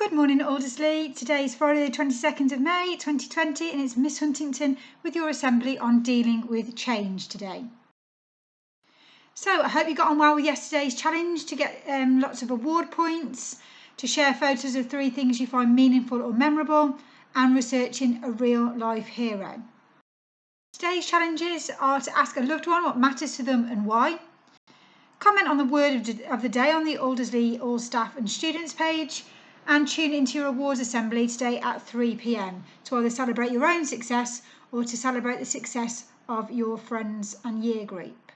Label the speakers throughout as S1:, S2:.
S1: Good morning, Aldersley. Today is Friday the 22nd of May 2020 and it's Miss Huntington with your assembly on dealing with change today. So I hope you got on well with yesterday's challenge to get lots of award points, to share photos of 3 things you find meaningful or memorable, and researching a real life hero. Today's challenges are to ask a loved one what matters to them and why, comment on the word of the day on the Aldersley All Staff and Students page, and tune into your awards assembly today at 3 p.m. to either celebrate your own success or to celebrate the success of your friends and year group.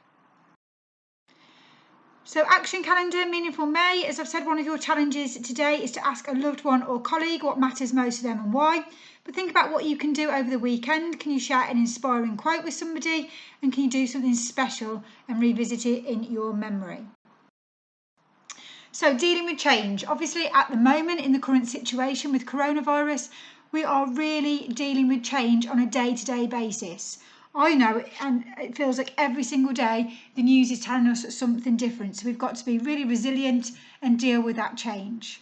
S1: So action calendar, meaningful May. As I've said, one of your challenges today is to ask a loved one or colleague what matters most to them and why. But think about what you can do over the weekend. Can you share an inspiring quote with somebody? And can you do something special and revisit it in your memory? So dealing with change, obviously at the moment in the current situation with coronavirus, we are really dealing with change on a day-to-day basis. I know it, and it feels like every single day the news is telling us something different. So we've got to be really resilient and deal with that change.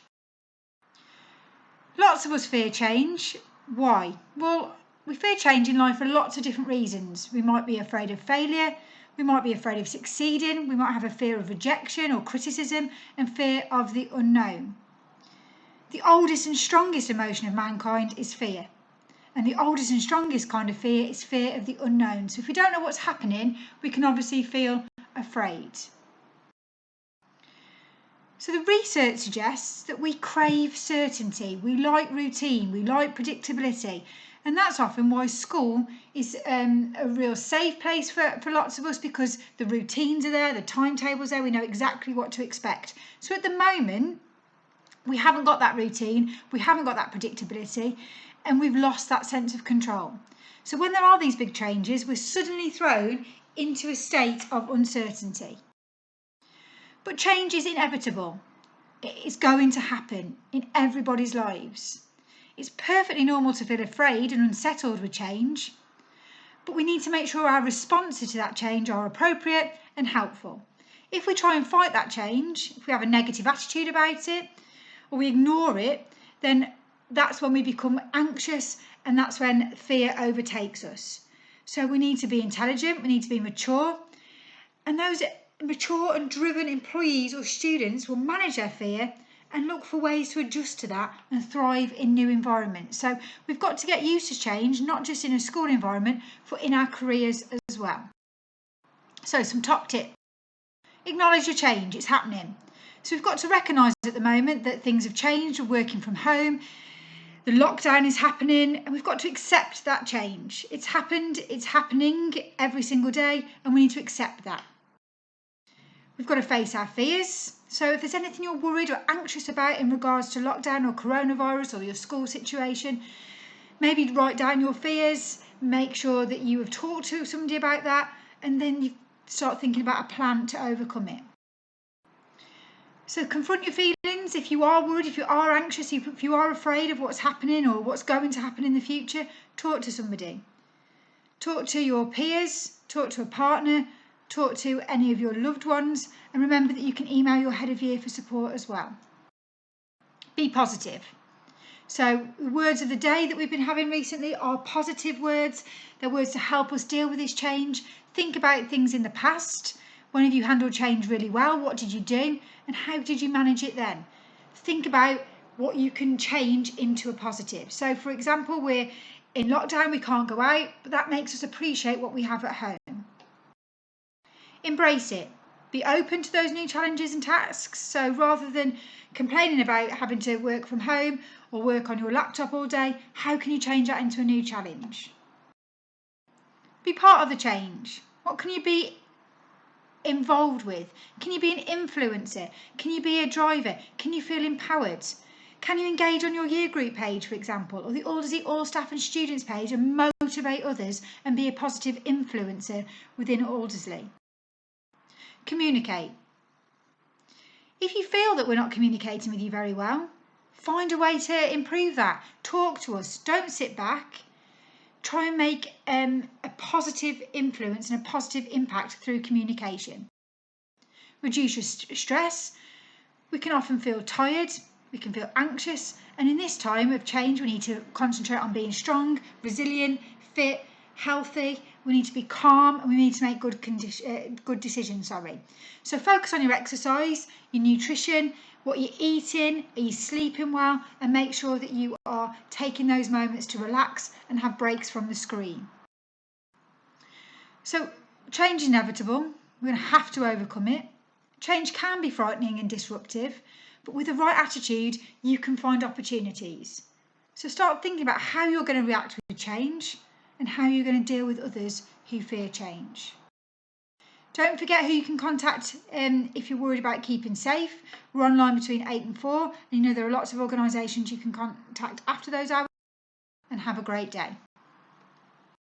S1: Lots of us fear change. Why? Well, we fear change in life for lots of different reasons. We might be afraid of failure. We might be afraid of succeeding, we might have a fear of rejection or criticism, and fear of the unknown. The oldest and strongest emotion of mankind is fear. And the oldest and strongest kind of fear is fear of the unknown. So if we don't know what's happening, we can obviously feel afraid. So the research suggests that we crave certainty, we like routine, we like predictability. And that's often why school is a real safe place for lots of us, because the routines are there, the timetables there, we know exactly what to expect. So at the moment, we haven't got that routine, we haven't got that predictability, and we've lost that sense of control. So when there are these big changes, we're suddenly thrown into a state of uncertainty. But change is inevitable. It's going to happen in everybody's lives. It's perfectly normal to feel afraid and unsettled with change, but we need to make sure our responses to that change are appropriate and helpful. If we try and fight that change, if we have a negative attitude about it, or we ignore it, then that's when we become anxious and that's when fear overtakes us. So we need to be intelligent, we need to be mature, and those mature and driven employees or students will manage their fear and look for ways to adjust to that and thrive in new environments. So we've got to get used to change, not just in a school environment, but in our careers as well. So some top tips. Acknowledge your change, it's happening. So we've got to recognise at the moment that things have changed, we're working from home, the lockdown is happening, and we've got to accept that change. It's happened, it's happening every single day, and we need to accept that. We've got to face our fears. So if there's anything you're worried or anxious about in regards to lockdown or coronavirus or your school situation, maybe write down your fears, make sure that you have talked to somebody about that, and then you start thinking about a plan to overcome it. So confront your feelings. If you are worried, if you are anxious, if you are afraid of what's happening or what's going to happen in the future, talk to somebody. Talk to your peers, talk to a partner, talk to any of your loved ones, and remember that you can email your head of year for support as well. Be positive. So the words of the day that we've been having recently are positive words. They're words to help us deal with this change. Think about things in the past. When have you handled change really well? What did you do? And how did you manage it then? Think about what you can change into a positive. So for example, we're in lockdown, we can't go out, but that makes us appreciate what we have at home. Embrace it. Be open to those new challenges and tasks. So rather than complaining about having to work from home or work on your laptop all day, how can you change that into a new challenge? Be part of the change. What can you be involved with? Can you be an influencer? Can you be a driver? Can you feel empowered? Can you engage on your year group page, for example, or the Aldersley All Staff and Students page and motivate others and be a positive influencer within Aldersley? Communicate. If you feel that we're not communicating with you very well, find a way to improve that. Talk to us. Don't sit back. Try and make a positive influence and a positive impact through communication. Reduce your stress. We can often feel tired we can feel anxious, and in this time of change we need to concentrate on being strong, resilient, fit, healthy. We need to be calm, and we need to make good decisions. So focus on your exercise, your nutrition, what you're eating, are you sleeping well, and make sure that you are taking those moments to relax and have breaks from the screen. So change is inevitable. We're going to have to overcome it. Change can be frightening and disruptive, but with the right attitude, you can find opportunities. So start thinking about how you're going to react with change and how you're going to deal with others who fear change. Don't forget who you can contact if you're worried about keeping safe. We're online between 8 and 4, and there are lots of organisations you can contact after those hours. And have a great day.